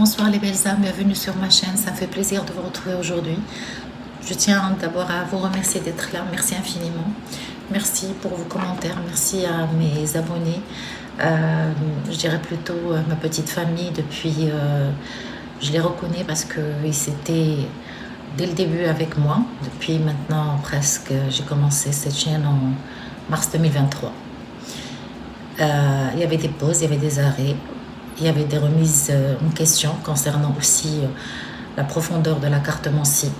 Bonsoir les belles âmes, bienvenue sur ma chaîne, ça me fait plaisir de vous retrouver aujourd'hui. Je tiens d'abord à vous remercier d'être là, merci infiniment. Merci pour vos commentaires, merci à mes abonnés, je dirais plutôt ma petite famille depuis, je les reconnais parce qu'ils étaient dès le début avec moi, depuis maintenant presque, j'ai commencé cette chaîne en mars 2023. Il y avait des pauses, il y avait des arrêts. Il y avait des remises en question concernant aussi la profondeur de la cartomancie.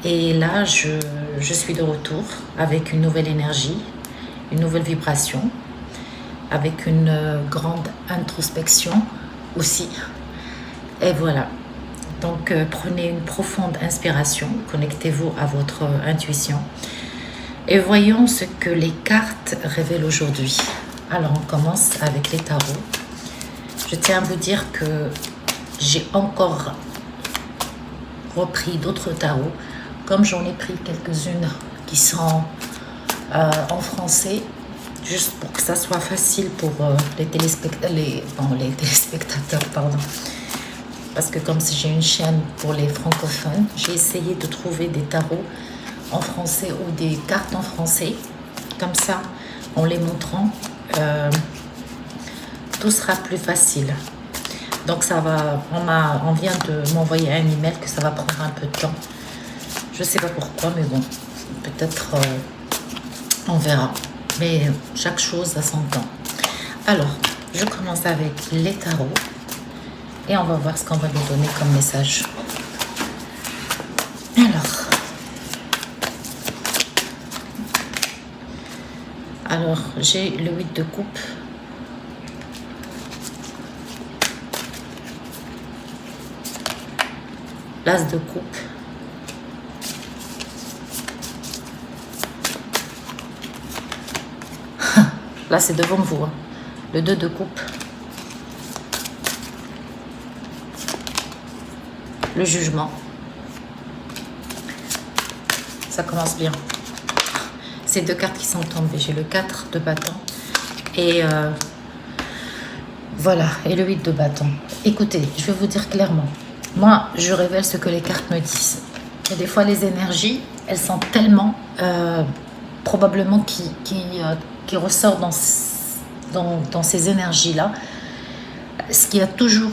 Et là, je suis de retour avec une nouvelle énergie, une nouvelle vibration, avec une grande introspection aussi. Et voilà. Donc, prenez une profonde inspiration, connectez-vous à votre intuition et voyons ce que les cartes révèlent aujourd'hui. Alors, on commence avec les tarots. Je tiens à vous dire que j'ai encore repris d'autres tarots, comme j'en ai pris quelques-unes qui sont en français, juste pour que ça soit facile pour les téléspectateurs, pardon. Parce que comme si j'ai une chaîne pour les francophones, j'ai essayé de trouver des tarots en français ou des cartes en français, comme ça, en les montrant. Tout sera plus facile. Donc ça va, on vient de m'envoyer un email que ça va prendre un peu de temps. Je sais pas pourquoi, mais bon, peut-être on verra. Mais chaque chose a son temps. Alors, je commence avec les tarots et on va voir ce qu'on va nous donner comme message. Alors j'ai le 8 de coupe. L'as de coupe, là c'est devant vous, hein. Le 2 de coupe, le jugement, ça commence bien. Ces deux cartes qui sont tombées, j'ai le 4 de bâton et voilà, et le 8 de bâton. Écoutez, je vais vous dire clairement. Moi, je révèle ce que les cartes me disent. Et des fois, les énergies, elles sont tellement probablement qui ressortent dans ces énergies-là. Parce qu'il y a toujours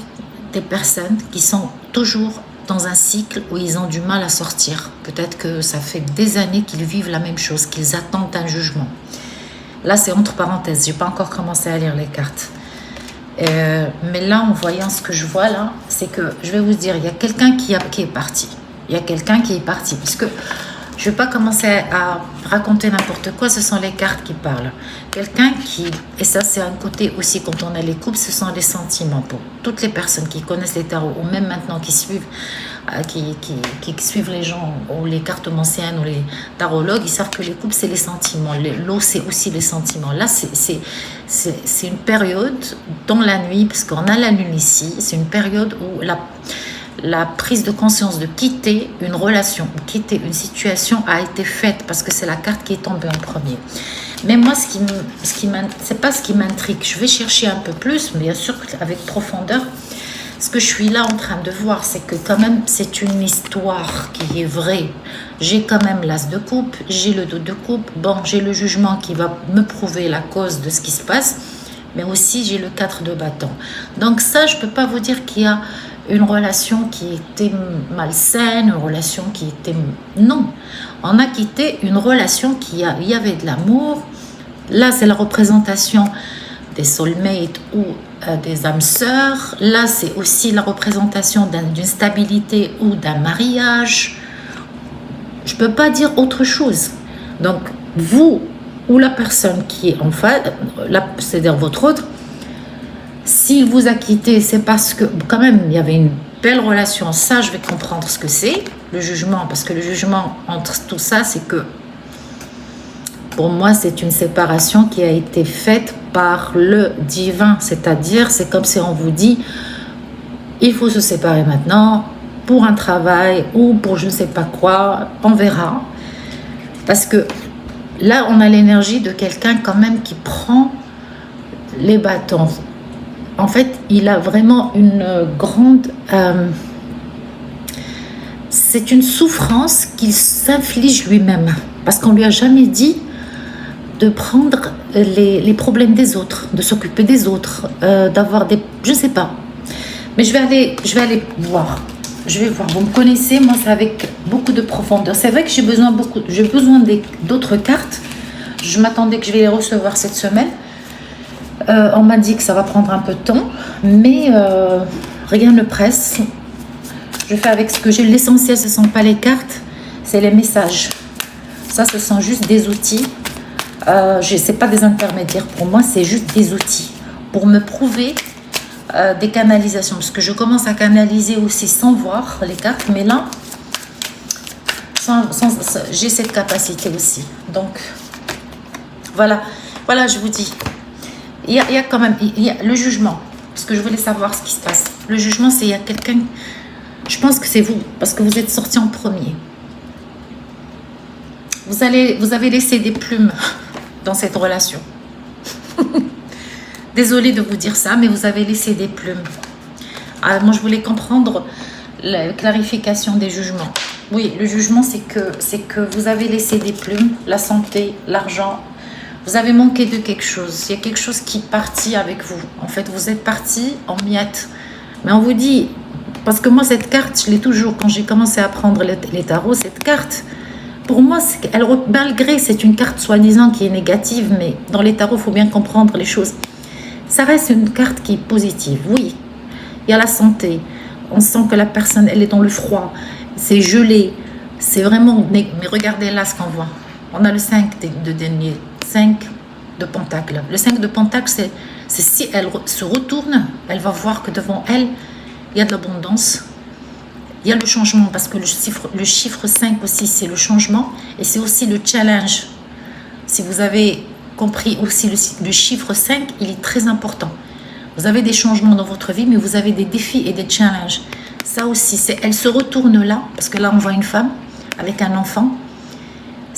des personnes qui sont toujours dans un cycle où ils ont du mal à sortir. Peut-être que ça fait des années qu'ils vivent la même chose, qu'ils attendent un jugement. Là, c'est entre parenthèses. Je n'ai pas encore commencé à lire les cartes. Mais là, en voyant ce que je vois là, c'est que je vais vous dire, il y a quelqu'un qui est parti. Il y a quelqu'un qui est parti. Puisque je ne vais pas commencer à raconter n'importe quoi, ce sont les cartes qui parlent. Quelqu'un qui, et ça c'est un côté aussi quand on a les couples, ce sont les sentiments. Pour toutes les personnes qui connaissent les tarots, ou même maintenant qui suivent, qui suivent les gens, ou les cartomanciennes, ou les tarologues, ils savent que les couples c'est les sentiments. L'eau c'est aussi les sentiments. Là c'est une période dans la nuit, parce qu'on a la lune ici, c'est une période où la prise de conscience de quitter une relation, quitter une situation a été faite parce que c'est la carte qui est tombée en premier. Mais moi, c'est pas ce qui m'intrigue. Je vais chercher un peu plus, mais bien sûr avec profondeur. Ce que je suis là en train de voir, c'est que quand même c'est une histoire qui est vraie. J'ai quand même l'as de coupe, j'ai le 2 de coupe, bon, j'ai le jugement qui va me prouver la cause de ce qui se passe, mais aussi j'ai le 4 de bâton. Donc ça, je peux pas vous dire qu'il y a une relation qui était malsaine, une relation qui était... Non, on a quitté une relation il y avait de l'amour. Là, c'est la représentation des soulmates ou des âmes sœurs. Là, c'est aussi la représentation d'une stabilité ou d'un mariage. Je peux pas dire autre chose. Donc, vous ou la personne qui est en face, c'est-à-dire votre autre, s'il vous a quitté, c'est parce que quand même il y avait une belle relation. Ça, je vais comprendre ce que c'est, le jugement. Parce que le jugement entre tout ça, c'est que pour moi, c'est une séparation qui a été faite par le divin. C'est-à-dire, c'est comme si on vous dit, il faut se séparer maintenant pour un travail ou pour je ne sais pas quoi. On verra. Parce que là, on a l'énergie de quelqu'un quand même qui prend les bâtons. en fait, il a vraiment une grande... c'est une souffrance qu'il s'inflige lui-même. Parce qu'on lui a jamais dit de prendre les problèmes des autres, de s'occuper des autres, d'avoir des... Je sais pas. Mais je vais aller voir. Je vais voir. Vous me connaissez, moi, c'est avec beaucoup de profondeur. C'est vrai que j'ai besoin d'autres cartes. Je m'attendais que je vais les recevoir cette semaine. On m'a dit que ça va prendre un peu de temps, mais rien ne presse. Je fais avec ce que j'ai. L'essentiel, ce ne sont pas les cartes, c'est les messages. Ça, ce sont juste des outils. Ce n'est pas des intermédiaires pour moi, c'est juste des outils pour me prouver des canalisations. Parce que je commence à canaliser aussi sans voir les cartes, mais là, j'ai cette capacité aussi. Donc, voilà, je vous dis. Il y a quand même le jugement, parce que je voulais savoir ce qui se passe. Le jugement, c'est il y a quelqu'un, je pense que c'est vous, parce que vous êtes sorti en premier. Vous avez laissé des plumes dans cette relation. Désolée de vous dire ça, mais vous avez laissé des plumes. Alors, moi, je voulais comprendre la clarification des jugements. Oui, le jugement, c'est que vous avez laissé des plumes, la santé, l'argent. Vous avez manqué de quelque chose. Il y a quelque chose qui est parti avec vous. En fait, vous êtes parti en miettes. Mais on vous dit, parce que moi, cette carte, je l'ai toujours, quand j'ai commencé à prendre les tarots, cette carte, pour moi, malgré c'est une carte soi-disant qui est négative, mais dans les tarots, il faut bien comprendre les choses. Ça reste une carte qui est positive, oui. Il y a la santé. On sent que la personne, elle est dans le froid. C'est gelé. C'est vraiment... Mais regardez là ce qu'on voit. On a le 5 de denier. 5 de pentacle. Le 5 de pentacle, c'est si elle se retourne, elle va voir que devant elle, il y a de l'abondance. Il y a le changement, parce que le chiffre 5 aussi, c'est le changement. Et c'est aussi le challenge. Si vous avez compris aussi le chiffre 5, il est très important. Vous avez des changements dans votre vie, mais vous avez des défis et des challenges. Ça aussi, elle se retourne là, parce que là, on voit une femme avec un enfant.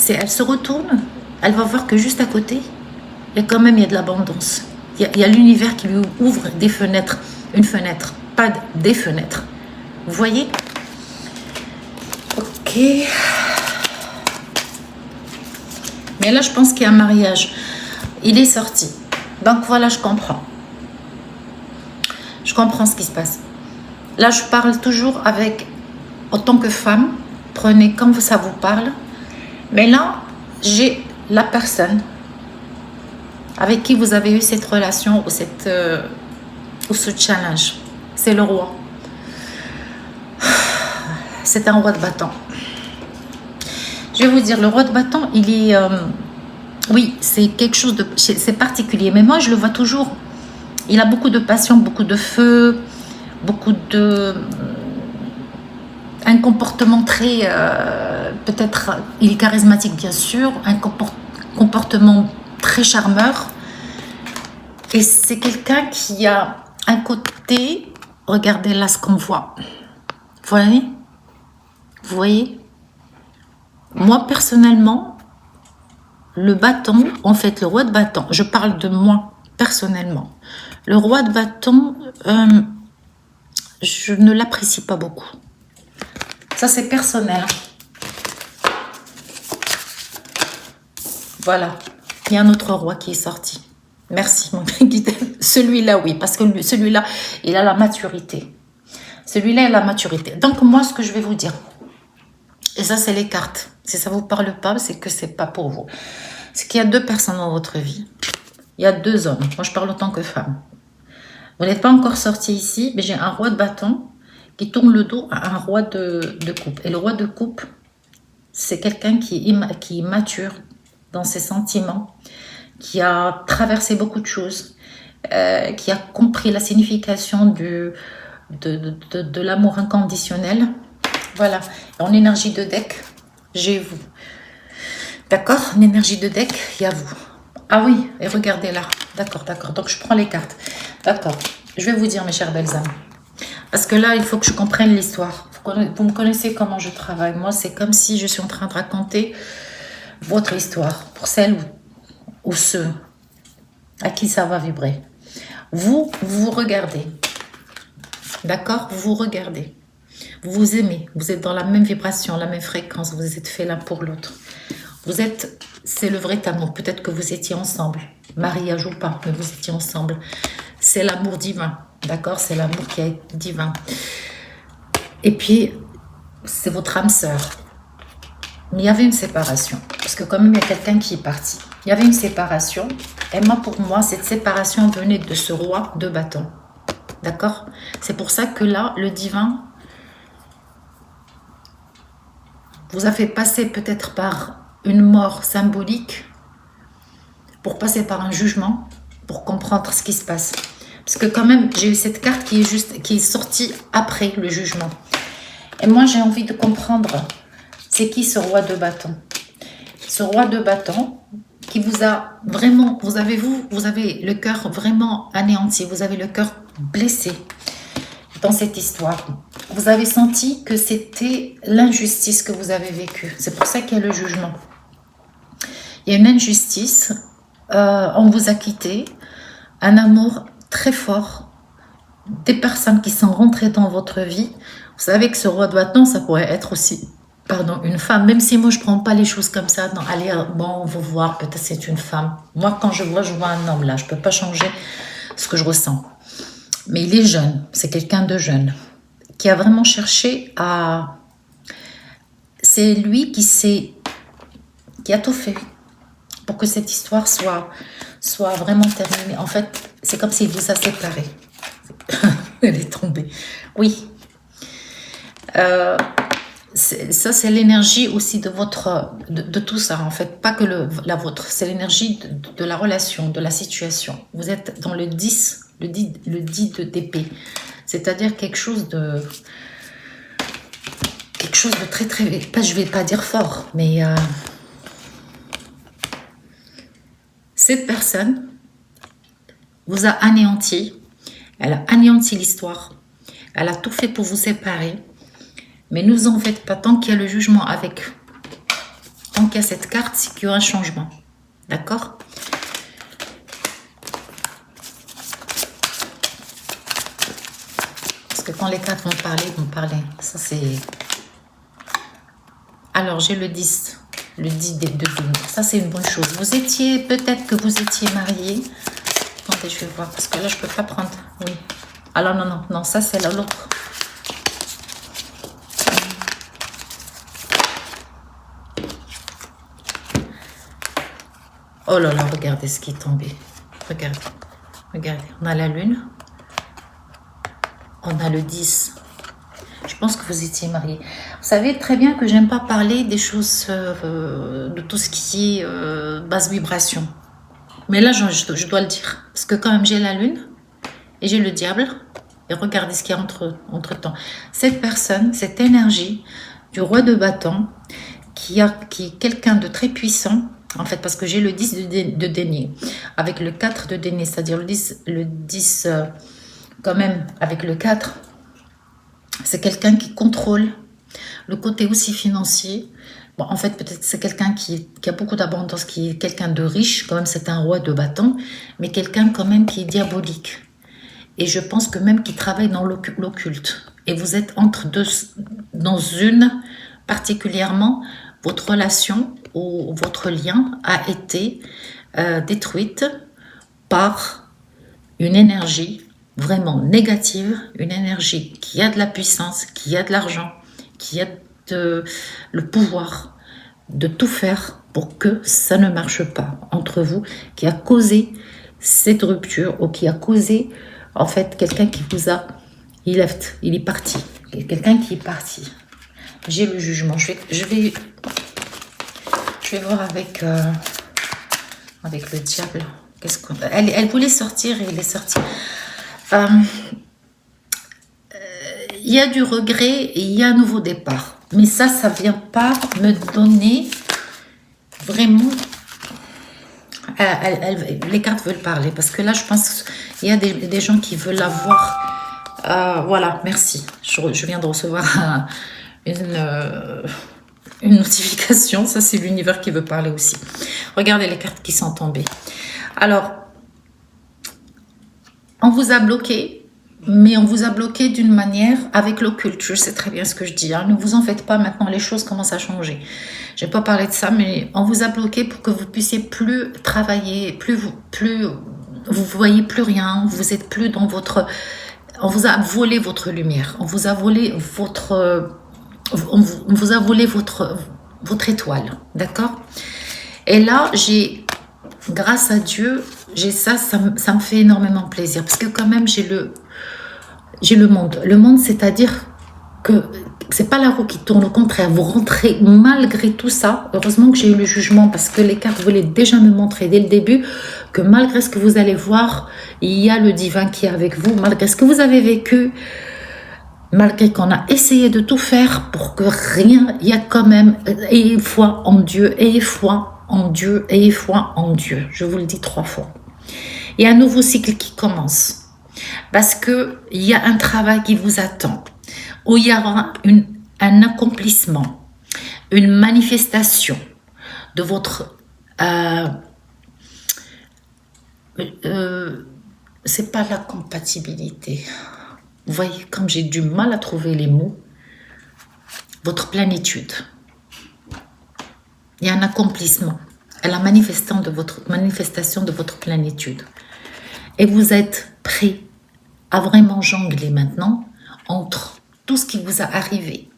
Elle se retourne, elle va voir que juste à côté, il y a de l'abondance. Il y a l'univers qui lui ouvre des fenêtres. Une fenêtre, pas des fenêtres. Vous voyez? Ok. Mais là, je pense qu'il y a un mariage. Il est sorti. Donc voilà, je comprends. Je comprends ce qui se passe. Là, je parle toujours en tant que femme, prenez comme ça vous parle. Mais là, j'ai la personne avec qui vous avez eu cette relation ou ce challenge. C'est le roi. C'est un roi de bâton. Je vais vous dire, le roi de bâton, il est... oui, c'est quelque chose de... C'est particulier. Mais moi, je le vois toujours. Il a beaucoup de passion, beaucoup de feu, beaucoup de... Un comportement très... peut-être, il est charismatique, bien sûr. Un comportement très charmeur. Et c'est quelqu'un qui a un côté... Regardez là ce qu'on voit. Vous voyez? Vous voyez? Moi, personnellement, le bâton, en fait, le roi de bâton, je parle de moi, personnellement. Le roi de bâton, je ne l'apprécie pas beaucoup. Ça, c'est personnel. Voilà. Il y a un autre roi qui est sorti. Merci, mon guide. Celui-là, oui, parce que celui-là, il a la maturité. Celui-là, il a la maturité. Donc, moi, ce que je vais vous dire, et ça, c'est les cartes. Si ça ne vous parle pas, c'est que ce n'est pas pour vous. C'est qu'il y a 2 personnes dans votre vie. Il y a 2 hommes. Moi, je parle en tant que femme. Vous n'êtes pas encore sorti ici, mais j'ai un roi de bâton qui tourne le dos à un roi de coupe. Et le roi de coupe, c'est quelqu'un qui est mature dans ses sentiments, qui a traversé beaucoup de choses, qui a compris la signification de l'amour inconditionnel. Voilà. En énergie de deck, j'ai vous. D'accord? En énergie de deck, il y a vous. Ah oui, et regardez là. D'accord. Donc, je prends les cartes. D'accord. Je vais vous dire, mes chères belles âmes. Parce que là, il faut que je comprenne l'histoire. Vous me connaissez comment je travaille. Moi, c'est comme si je suis en train de raconter votre histoire. Pour celles ou ceux à qui ça va vibrer. vous regardez. D'accord? Vous vous regardez. Vous vous aimez. Vous êtes dans la même vibration, la même fréquence. Vous êtes fait l'un pour l'autre. C'est le vrai amour. Peut-être que vous étiez ensemble. Mariage ou pas, mais vous étiez ensemble. C'est l'amour divin. D'accord? C'est l'amour qui est divin. Et puis, c'est votre âme sœur. Mais il y avait une séparation. Parce que quand même, il y a quelqu'un qui est parti. Il y avait une séparation. Et moi, pour moi, cette séparation venait de ce roi de bâton. D'accord? C'est pour ça que là, le divin vous a fait passer peut-être par une mort symbolique pour passer par un jugement, pour comprendre ce qui se passe. Parce que quand même, j'ai eu cette carte qui est sortie après le jugement. Et moi, j'ai envie de comprendre, c'est qui ce roi de bâton? Ce roi de bâton qui vous a vraiment, vous avez le cœur vraiment anéanti, vous avez le cœur blessé dans cette histoire. Vous avez senti que c'était l'injustice que vous avez vécue. C'est pour ça qu'il y a le jugement. Il y a une injustice, on vous a quitté, un amour très fort, des personnes qui sont rentrées dans votre vie. Vous savez que ce roi de bâton, ça pourrait être aussi, une femme. Même si moi, je ne prends pas les choses comme ça. Non, allez, bon, on va voir, peut-être c'est une femme. Moi, quand je vois un homme là. Je ne peux pas changer ce que je ressens. Mais il est jeune, c'est quelqu'un de jeune, qui a vraiment cherché à... C'est lui qui a tout fait pour que cette histoire soit vraiment terminée. En fait, c'est comme s'il vous a séparés. Elle est tombée. Oui. Ça, c'est l'énergie aussi de tout ça, en fait. Pas que la vôtre. C'est l'énergie de la relation, de la situation. Vous êtes dans le 10 d'épée. C'est-à-dire quelque chose de très, très... je vais pas dire fort, mais... cette personne vous a anéanti. Elle a anéanti l'histoire. Elle a tout fait pour vous séparer. Mais ne vous en faites pas, tant qu'il y a le jugement tant qu'il y a cette carte, c'est qu'il y a un changement. D'accord? Parce que quand les cartes vont parler. Ça, c'est... Alors, j'ai le 10. Le 10 de Dôme. Ça, c'est une bonne chose. Peut-être que vous étiez marié. Attendez, je vais voir. Parce que là, je ne peux pas prendre. Oui. Alors, non. Ça, c'est l'autre. Oh là là, regardez ce qui est tombé. Regardez. On a la lune. On a le 10. Je pense que vous étiez mariés. Vous savez très bien que j'aime pas parler des choses, de tout ce qui est basse vibration. Mais là, je dois le dire. Parce que quand même, j'ai la lune et j'ai le diable. Et regardez ce qu'il y a entre temps. Cette personne, cette énergie du roi de bâton, qui est quelqu'un de très puissant, en fait, parce que j'ai le 10 de denier, avec le 4 de denier, c'est-à-dire le 10 quand même, avec le 4, c'est quelqu'un qui contrôle le côté aussi financier. Bon, en fait, peut-être c'est quelqu'un qui a beaucoup d'abondance, qui est quelqu'un de riche, quand même, c'est un roi de bâton, mais quelqu'un quand même qui est diabolique. Et je pense que même qui travaille dans l'occulte. Et vous êtes dans une, particulièrement, votre relation ou votre lien a été détruite par une énergie vraiment négative, une énergie qui a de la puissance, qui a de l'argent, qui a le pouvoir de tout faire pour que ça ne marche pas entre vous, qui a causé cette rupture ou qui a causé en fait quelqu'un qui vous a... il est parti. Quelqu'un qui est parti. J'ai le jugement. Je vais voir avec le diable. Elle voulait sortir et elle est sortie. Il y a du regret et il y a un nouveau départ. Mais ça vient pas me donner vraiment... les cartes veulent parler. Parce que là, je pense qu'il y a des gens qui veulent avoir... voilà, merci. Je viens de recevoir une notification. Ça, c'est l'univers qui veut parler aussi. Regardez les cartes qui sont tombées. Alors, On vous a bloqué, mais on vous a bloqué d'une manière avec l'occulte. Je sais très bien ce que je dis. Hein. Ne vous en faites pas, maintenant les choses commencent à changer. Je n'ai pas parlé de ça, mais on vous a bloqué pour que vous puissiez plus travailler, vous voyez plus rien, vous êtes plus dans votre... On vous a volé votre lumière, on vous a volé on vous a volé votre étoile, d'accord? Et là, grâce à Dieu, j'ai ça me fait énormément plaisir, parce que quand même, j'ai le monde. Le monde, c'est-à-dire que c'est pas la roue qui tourne, au contraire, vous rentrez malgré tout ça. Heureusement que j'ai eu le jugement, parce que les cartes voulaient déjà me montrer dès le début que malgré ce que vous allez voir, il y a le divin qui est avec vous, malgré ce que vous avez vécu, malgré qu'on a essayé de tout faire pour que rien, il y a quand même, ayez foi en Dieu, ayez foi en Dieu, ayez foi en Dieu. Je vous le dis 3 fois. Il y a un nouveau cycle qui commence, parce qu'il y a un travail qui vous attend, où il y aura un accomplissement, une manifestation de votre... c'est pas la compatibilité. Vous voyez, comme j'ai du mal à trouver les mots, votre plénitude. Il y a un accomplissement, la manifestation de votre plénitude. Et vous êtes prêt à vraiment jongler maintenant entre tout ce qui vous a arrivé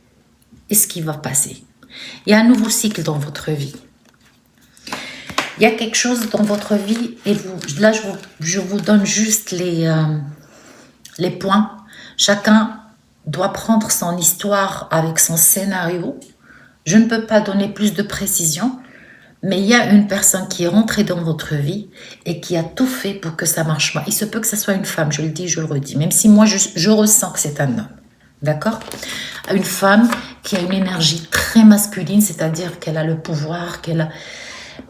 et ce qui va passer. Il y a un nouveau cycle dans votre vie. Il y a quelque chose dans votre vie, et là je vous donne juste les points. Chacun doit prendre son histoire avec son scénario. Je ne peux pas donner plus de précision, mais il y a une personne qui est rentrée dans votre vie et qui a tout fait pour que ça marche pas. Il se peut que ce soit une femme, je le dis, je le redis, même si moi je ressens que c'est un homme. D'accord? Une femme qui a une énergie très masculine, c'est-à-dire qu'elle a le pouvoir,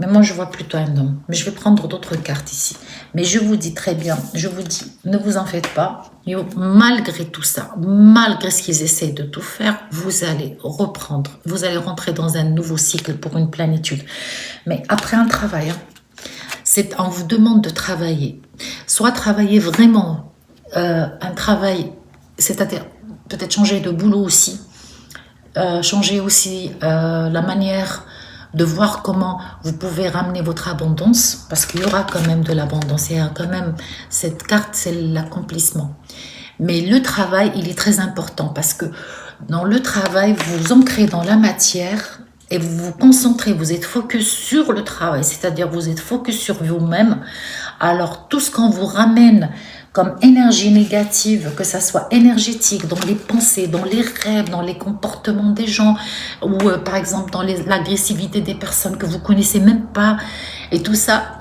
mais moi, je vois plutôt un homme. Mais je vais prendre d'autres cartes ici. Mais je vous dis très bien, je vous dis, ne vous en faites pas. Malgré tout ça, malgré ce qu'ils essaient de tout faire, vous allez reprendre. Vous allez rentrer dans un nouveau cycle pour une plénitude. Mais après un travail, on vous demande de travailler. Soit travailler vraiment un travail, c'est-à-dire peut-être changer de boulot aussi. Changer aussi la manière de voir comment vous pouvez ramener votre abondance, parce qu'il y aura quand même de l'abondance, il y a quand même cette carte, c'est l'accomplissement. Mais le travail, il est très important, parce que dans le travail, vous vous ancrez dans la matière et vous vous concentrez, vous êtes focus sur le travail, c'est-à-dire vous êtes focus sur vous-même. Alors tout ce qu'on vous ramène comme énergie négative, que ça soit énergétique, dans les pensées, dans les rêves, dans les comportements des gens, ou par exemple dans l'agressivité des personnes que vous connaissez même pas, et tout ça,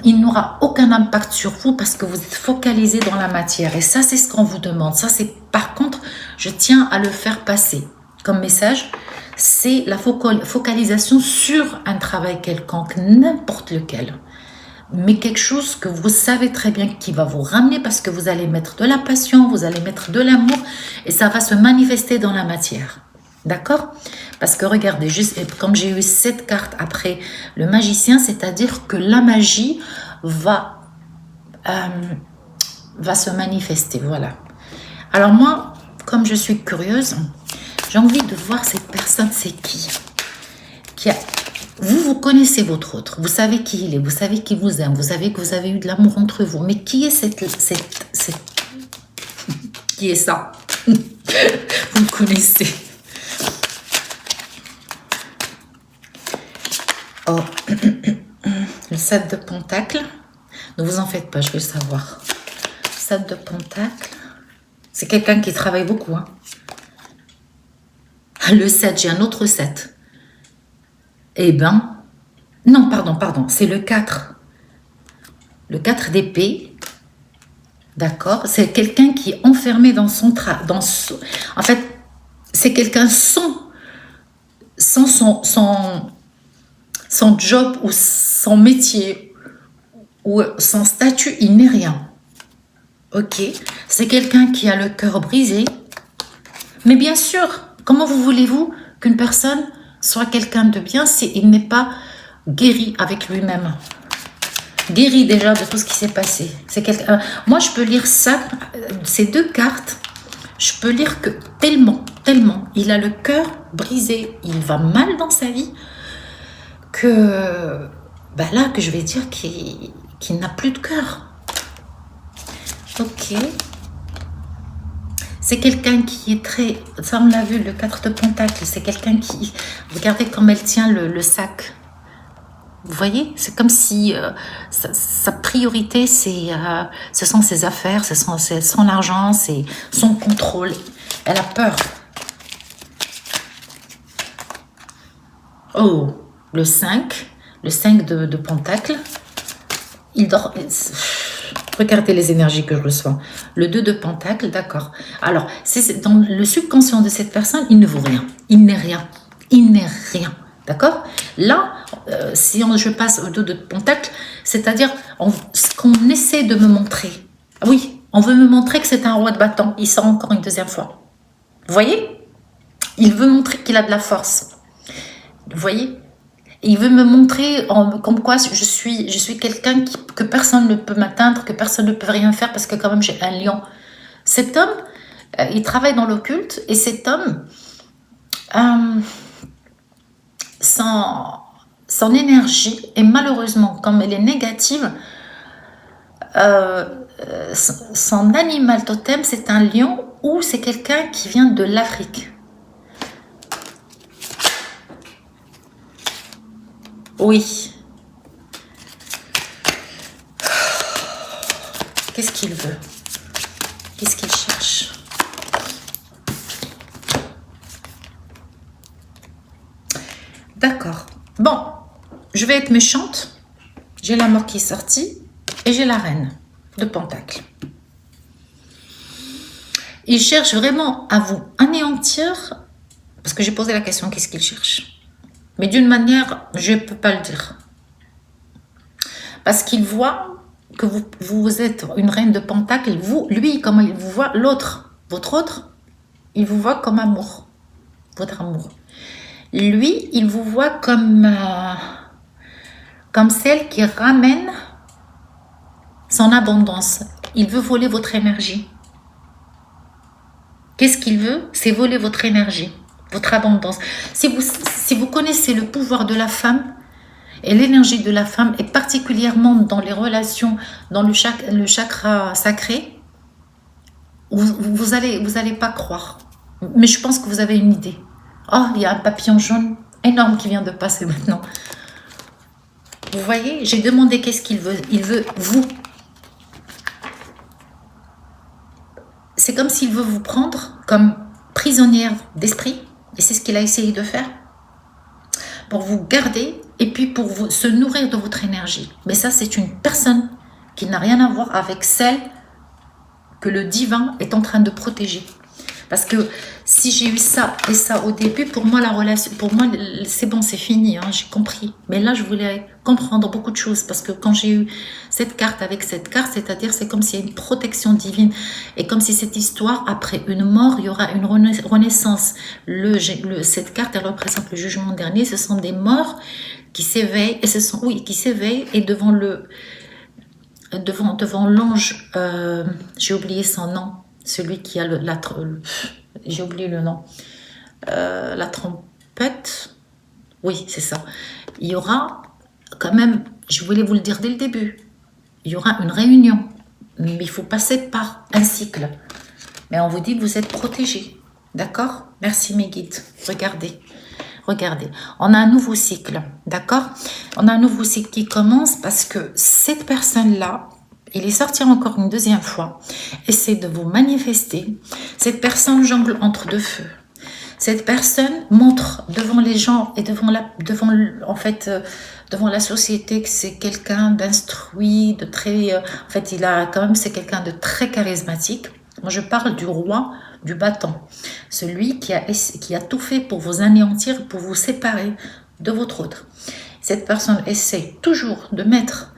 il n'aura aucun impact sur vous parce que vous êtes focalisé dans la matière. Et ça, c'est ce qu'on vous demande. Ça, c'est par contre, je tiens à le faire passer comme message, c'est la focalisation sur un travail quelconque, n'importe lequel. Mais quelque chose que vous savez très bien qui va vous ramener, parce que vous allez mettre de la passion, vous allez mettre de l'amour, et ça va se manifester dans la matière. D'accord? Parce que regardez, juste comme j'ai eu cette carte après le magicien, c'est-à-dire que la magie va se manifester. Voilà. Alors moi, comme je suis curieuse, j'ai envie de voir cette personne, c'est qui a... Vous connaissez votre autre, vous savez qui il est, vous savez qui vous aime, vous savez que vous avez eu de l'amour entre vous. Mais qui est qui est ça? Vous connaissez. Oh, le 7 de Pentacle. Ne vous en faites pas, je veux le savoir. 7 de Pentacle. C'est quelqu'un qui travaille beaucoup. Hein. Le 7, j'ai un autre 7. Eh ben, non, pardon, c'est le 4. Le 4 d'épée, d'accord? C'est quelqu'un qui est enfermé dans son en fait, c'est quelqu'un sans son job ou son métier ou son statut, il n'est rien. Ok? C'est quelqu'un qui a le cœur brisé. Mais bien sûr, comment voulez-vous qu'une personne soit quelqu'un de bien s'il n'est pas guéri avec lui-même? guéri déjà de tout ce qui s'est passé. C'est quelqu'un. Moi, je peux lire ça, ces deux cartes. Je peux lire que tellement, il a le cœur brisé, il va mal dans sa vie, que là, que je vais dire qu'il n'a plus de cœur. Ok. C'est quelqu'un qui est très... Ça, on l'a vu, le 4 de Pentacle. C'est quelqu'un qui... Regardez comme elle tient le sac. Vous voyez? C'est comme si sa priorité, ce sont ses affaires, c'est son argent, c'est son contrôle. Elle a peur. Oh, le 5 de Pentacle. Il dort... Regardez les énergies que je reçois. Le 2 de Pentacle, d'accord. Alors, c'est dans le subconscient de cette personne, il ne vaut rien. Il n'est rien. Il n'est rien. D'accord? Là, si je passe au 2 de Pentacle, c'est-à-dire ce qu'on essaie de me montrer. Oui, on veut me montrer que c'est un roi de bâton. Il sort encore une deuxième fois. Vous voyez? Il veut montrer qu'il a de la force. Vous voyez? Il veut me montrer comme quoi je suis quelqu'un que personne ne peut m'atteindre, que personne ne peut rien faire parce que quand même j'ai un lion. Cet homme, il travaille dans l'occulte et cet homme, son énergie, et malheureusement, comme elle est négative, son animal totem, c'est un lion ou c'est quelqu'un qui vient de l'Afrique. Oui. Qu'est-ce qu'il veut? Qu'est-ce qu'il cherche? D'accord. Bon, je vais être méchante. J'ai la mort qui est sortie et j'ai la reine de Pentacle. Il cherche vraiment à vous anéantir parce que j'ai posé la question, qu'est-ce qu'il cherche? Mais d'une manière, je ne peux pas le dire. Parce qu'il voit que vous êtes une reine de Pentacle. Lui, comment il vous voit? L'autre, votre autre, il vous voit comme amour. Votre amour. Lui, il vous voit comme celle qui ramène son abondance. Il veut voler votre énergie. Qu'est-ce qu'il veut? C'est voler votre énergie. Votre abondance. Si vous connaissez le pouvoir de la femme et l'énergie de la femme, et particulièrement dans les relations, dans le chakra sacré, vous allez pas croire. Mais je pense que vous avez une idée. Oh, il y a un papillon jaune énorme qui vient de passer maintenant. Vous voyez, j'ai demandé qu'est-ce qu'il veut. Il veut vous. C'est comme s'il veut vous prendre comme prisonnière d'esprit. Et c'est ce qu'il a essayé de faire pour vous garder et puis pour se nourrir de votre énergie. Mais ça, c'est une personne qui n'a rien à voir avec celle que le divin est en train de protéger. Parce que si j'ai eu ça et ça au début, pour moi, la relation, c'est bon, c'est fini, hein, j'ai compris. Mais là, je voulais comprendre beaucoup de choses parce que quand j'ai eu cette carte avec cette carte, c'est-à-dire c'est comme s'il y a une protection divine et comme si cette histoire, après une mort, il y aura une renaissance. Cette carte, elle représente le jugement dernier. Ce sont des morts qui s'éveillent et qui s'éveillent et devant l'ange, j'ai oublié son nom. Celui qui a j'ai oublié le nom. La trompette. Oui, c'est ça. Il y aura quand même, je voulais vous le dire dès le début, il y aura une réunion. Mais il faut passer par un cycle. Mais on vous dit que vous êtes protégés. D'accord? Merci mes guides. Regardez. On a un nouveau cycle. D'accord? On a un nouveau cycle qui commence parce que cette personne-là, il est sorti encore une deuxième fois. Essaie de vous manifester. Cette personne jongle entre deux feux. Cette personne montre devant les gens et devant la société que c'est quelqu'un d'instruit, de très. En fait, c'est quelqu'un de très charismatique. Moi, je parle du roi du bâton, celui qui a tout fait pour vous anéantir, pour vous séparer de votre autre. Cette personne essaie toujours de mettre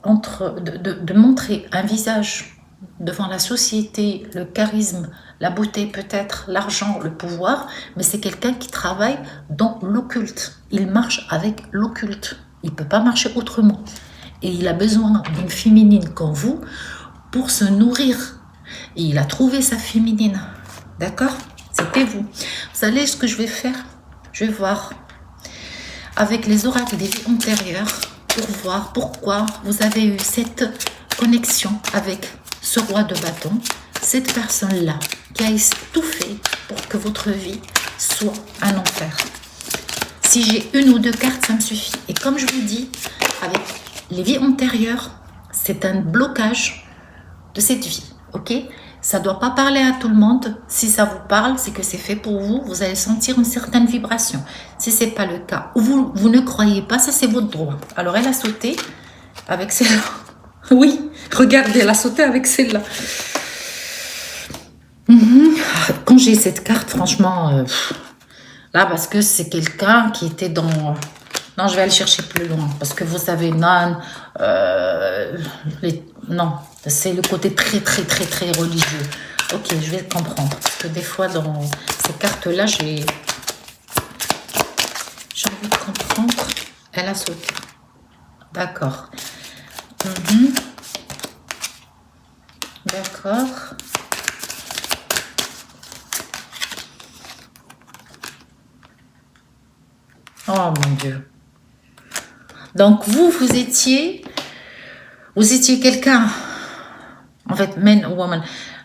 de montrer un visage devant la société, le charisme, la beauté peut-être, l'argent, le pouvoir, mais c'est quelqu'un qui travaille dans l'occulte. Il marche avec l'occulte. Il ne peut pas marcher autrement. Et il a besoin d'une féminine comme vous pour se nourrir. Et il a trouvé sa féminine. D'accord? C'était vous. Vous savez ce que je vais faire? Je vais voir avec les oracles des vies antérieures pour voir pourquoi vous avez eu cette connexion avec ce roi de bâton, cette personne-là qui a tout fait pour que votre vie soit un enfer. Si j'ai une ou deux cartes, ça me suffit. Et comme je vous dis, avec les vies antérieures, c'est un blocage de cette vie, ok? Ça ne doit pas parler à tout le monde. Si ça vous parle, c'est que c'est fait pour vous. Vous allez sentir une certaine vibration. Si ce n'est pas le cas, ou vous ne croyez pas, ça c'est votre droit. Alors elle a sauté avec celle-là. Oui, regardez, elle a sauté avec celle-là. Quand j'ai cette carte, franchement, là, parce que c'est quelqu'un qui était dans... Non, je vais aller chercher plus loin. Parce que vous savez, non, non, c'est le côté très, très, très, très religieux. Ok, je vais comprendre. Parce que des fois, dans ces cartes-là, j'ai envie de comprendre. Elle a sauté. D'accord. D'accord. Oh mon Dieu. Donc vous étiez quelqu'un, en fait, man ou woman,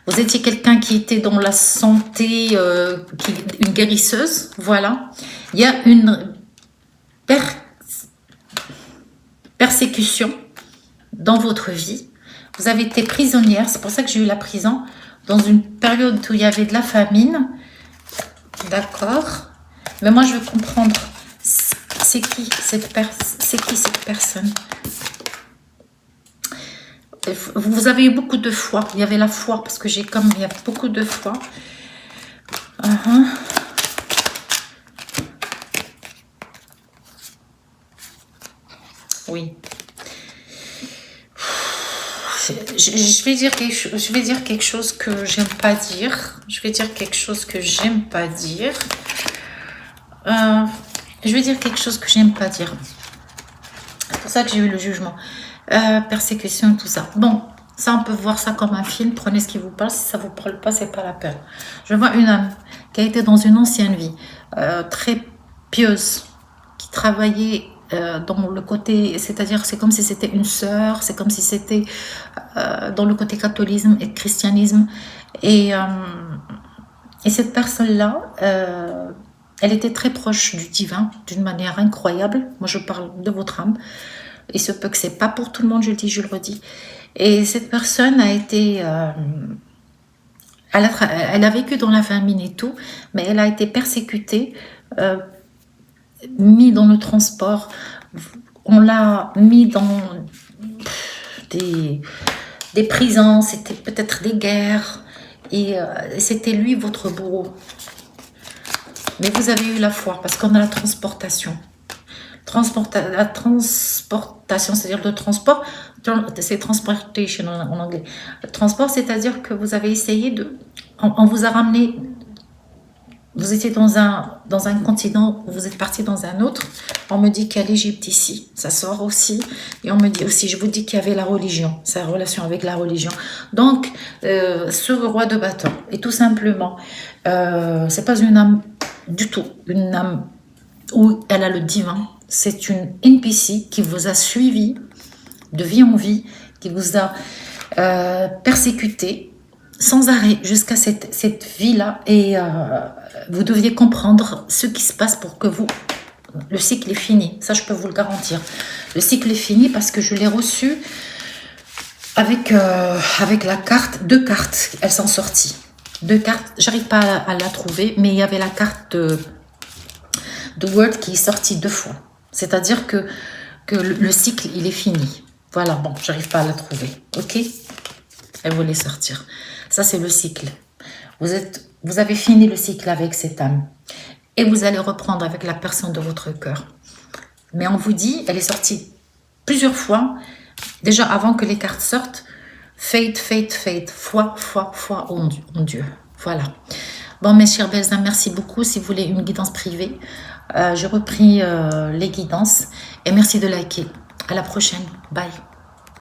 vous étiez quelqu'un qui était dans la santé, une guérisseuse, voilà. Il y a une persécution dans votre vie. Vous avez été prisonnière, c'est pour ça que j'ai eu la prison, dans une période où il y avait de la famine. D'accord. Mais moi, je veux comprendre, c'est qui cette personne? Vous avez eu beaucoup de foi. Il y avait la foi, parce que il y a beaucoup de foi. Oui. Je vais dire quelque chose que j'aime pas dire. Je vais dire quelque chose que j'aime pas dire. C'est pour ça que j'ai eu le jugement. Persécution, tout ça. Bon, ça, on peut voir ça comme un film. Prenez ce qui vous parle. Si ça vous parle pas, c'est pas la peine. Je vois une âme qui a été dans une ancienne vie, très pieuse, qui travaillait dans le côté, c'est-à-dire c'est comme si c'était une sœur, c'est comme si c'était dans le côté catholicisme et christianisme. Et cette personne-là, elle était très proche du divin d'une manière incroyable. Moi, je parle de votre âme. Il se peut que c'est pas pour tout le monde, je le dis, je le redis. Et cette personne a été... elle a vécu dans la famine et tout, mais elle a été persécutée, mise dans le transport. On l'a mis dans des prisons, c'était peut-être des guerres. Et c'était lui, votre bourreau. Mais vous avez eu la foi, parce qu'on a la transportation. La transportation, c'est-à-dire le transport, c'est transportation en anglais. Le transport, c'est-à-dire que vous avez essayé de... On vous a ramené... Vous étiez dans un continent, vous êtes parti dans un autre. On me dit qu'il y a l'Égypte ici, ça sort aussi. Et on me dit aussi, je vous dis qu'il y avait la religion, sa relation avec la religion. Donc, ce roi de bâton, et tout simplement, c'est pas une âme du tout, une âme où elle a le divin. C'est une NPC qui vous a suivi de vie en vie, qui vous a persécuté sans arrêt jusqu'à cette vie-là. Et vous deviez comprendre ce qui se passe pour que vous... Le cycle est fini, ça je peux vous le garantir. Le cycle est fini parce que je l'ai reçu avec la carte, 2 cartes, elles sont sorties. 2 cartes, j'arrive pas à la trouver, mais il y avait la carte de Word qui est sortie 2 fois. C'est-à-dire que le cycle, il est fini. Voilà, bon, j'arrive pas à la trouver. Ok? Elle voulait sortir. Ça, c'est le cycle. Vous avez fini le cycle avec cette âme. Et vous allez reprendre avec la personne de votre cœur. Mais on vous dit, elle est sortie plusieurs fois. Déjà, avant que les cartes sortent, faith, faith, faith. Foi, foi, foi en Dieu. Voilà. Bon, mes chères belles âmes, merci beaucoup. Si vous voulez une guidance privée, j'ai repris les guidances. Et merci de liker. À la prochaine. Bye.